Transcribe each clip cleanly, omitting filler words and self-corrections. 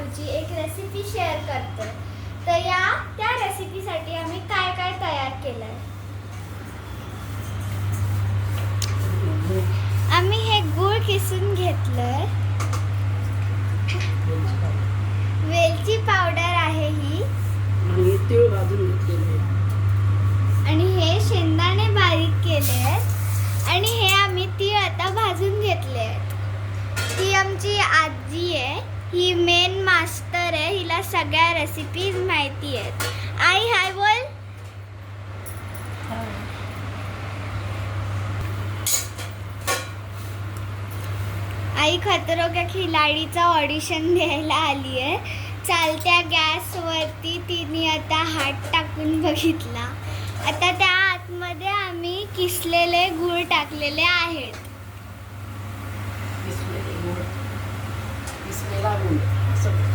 गुळची एक recipe share करते. तर त्या रेसिपीसाठी आम्ही काय काय तयार केलंय. आम्ही हे गुळ किसून घेतलंय. वेलची पावडर आहे ही, आणि तीळ भाजून घेतलेले, आणि हे शेंगदाणे बारीक केले आहेत, आणि हे आम्ही तीळ आता भाजून घेतले आहेत. ही आमची आजी आहे, ही मेन मास्टर आहे, हिला सगळ्या रेसिपीज माहिती आहेत. आई हाय बोल. आई खतरों के खिलाडीचा ऑडिशन द्यायला आली आहे. चालत्या गॅसवरती तिने आता हात टाकून बघितला. आता त्या आतमध्ये आम्ही किसलेले गूळ टाकलेले आहेत. किसलेला गूळ असं.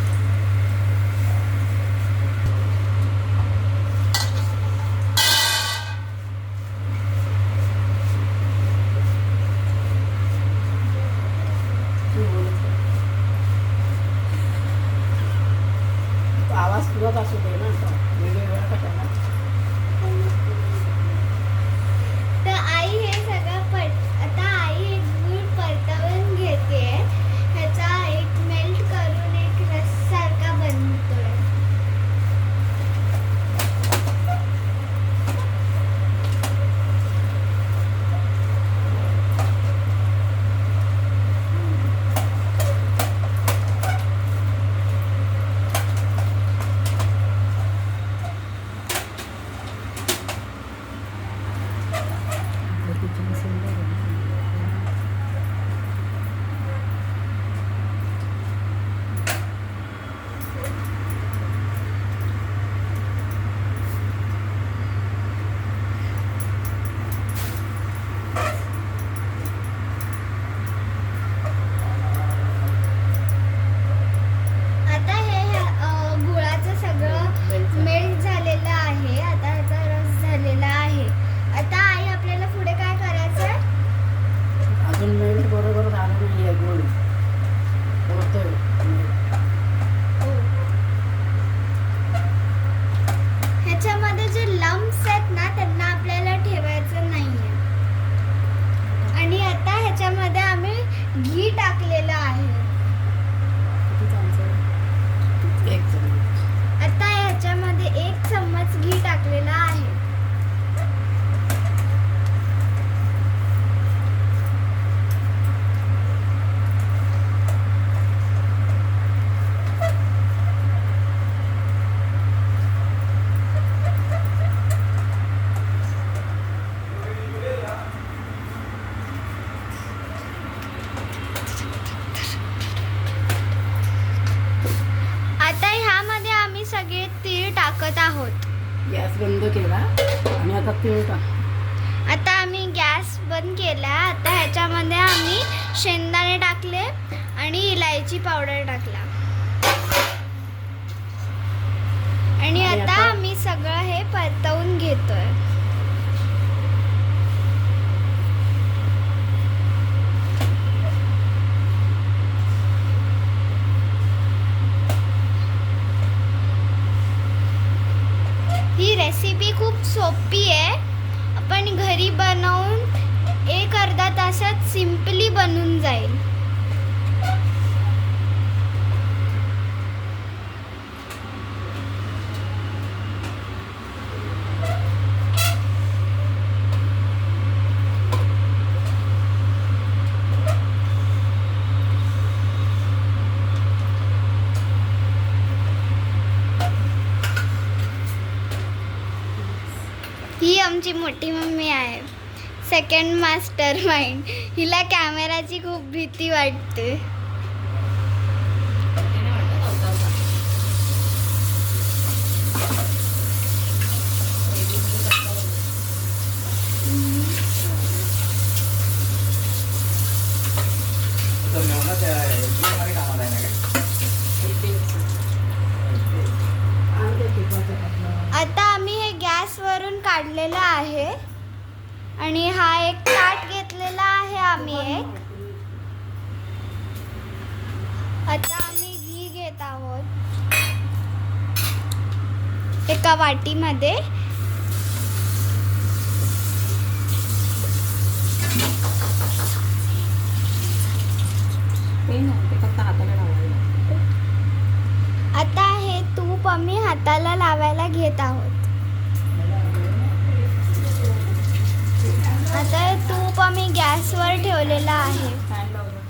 आवाज तुझाच असू दे ना, आता वेगवेगळ्या कटायला. तर आई हे सगळं आता आई हे गूळ परतवून घेते. ह्याचा एक मेल्ट करून एक रस सारखा बनतोय. आता हे गुळाचं सगळं मेल्ट झालेलं आहे. आता ह्याचा रस झालेला आहे. आता आई आपल्याला पुढे काय करायचं आहे. अजून मेल्ट बरोबर झालं नाही आहे गूळ, होतोय. ह्याच्यामध्ये जे लम्प्स आहेत ना, त्यांना आपल्याला ठेवायचं नाहीये. आणि आता ह्याच्यामध्ये आम्ही घी टाकलेलं आहे. किती चमचे? 1 चमचा. आता ह्याच्यामध्ये 1 चम्मच घी टाकलेला आहे. आता ह्यामध्ये आम्ही सगळे तीळ टाकत आहोत. गॅस बंद केला आणि आता तीळ टाक. आता आम्ही गॅस बंद केला. आता ह्याच्यामध्ये आम्ही शेंगदाणे टाकले आणि इलायची पावडर टाकला. आणि आता आम्ही सगळं हे परतवून घेतोय. ही रेसिपी खूप सोपी आहे. आपण घरी बनवून 1-अर्धा तासात सिम्पली बनून जाईल. ही आमची मोठी मम्मी आहे, सेकंड मास्टर माइंड. हिला कॅमेराची खूप भीती वाटते. आता आम्ही हे गॅसवरून काढलेलं आहे आणि हा एक ताट घेतलेला आहे आम्ही एक. आता आम्ही घी घेत आहोत. आहोत एका वाटीमध्ये. ते नाही, ते फक्त हाताला लावायला. आता हे तूप आम्ही हाताला लावायला घेत आहोत. आता हे तूप आम्ही गॅसवर ठेवलेलं आहे. फॅन लावलं.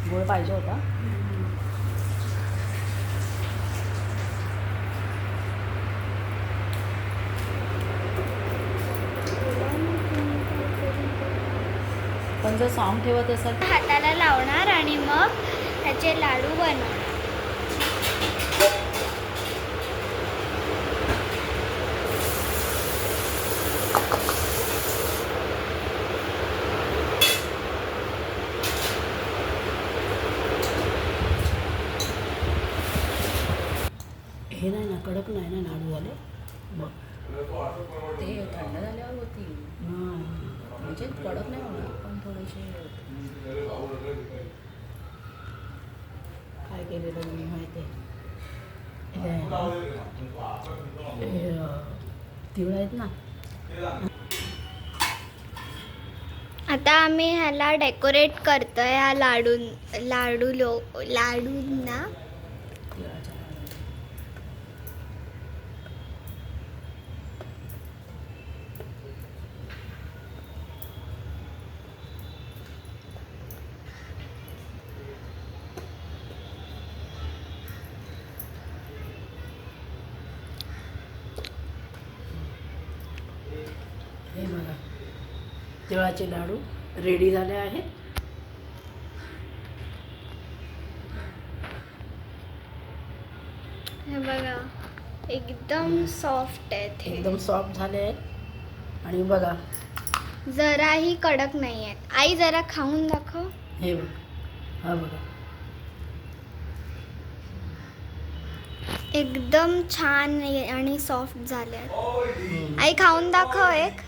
गोळ पाहिजे होता. पण जर सॉंग ठेवत असाल तर हाताला लावणार आणि मग ह्याचे लाडू बनवणार. हे नाही ना, कडक नाही ना लाडू झाले. बघ ते थंड झाल्यावर होती. म्हणजे कडक नाही होणार, पण थोडेसे काय केलेलं मी माहिती आहे. तिळ आहेत ना, आता आम्ही ह्याला डेकोरेट करतोय ह्या लाडूंना. तिळाच्या लाडू. हे बघा, तिळाचे लाडू रेडी झाले आहेत. हे बघा एकदम सॉफ्ट आहेत हे. एकदम सॉफ्ट झाले आहेत. आणि बघा जराही कडक नाही आहेत. आई जरा खाऊन दाखव. हे बघ, हा बघा, एकदम छान आणि सॉफ्ट झाले आहेत. आई खाऊन दाखव एक.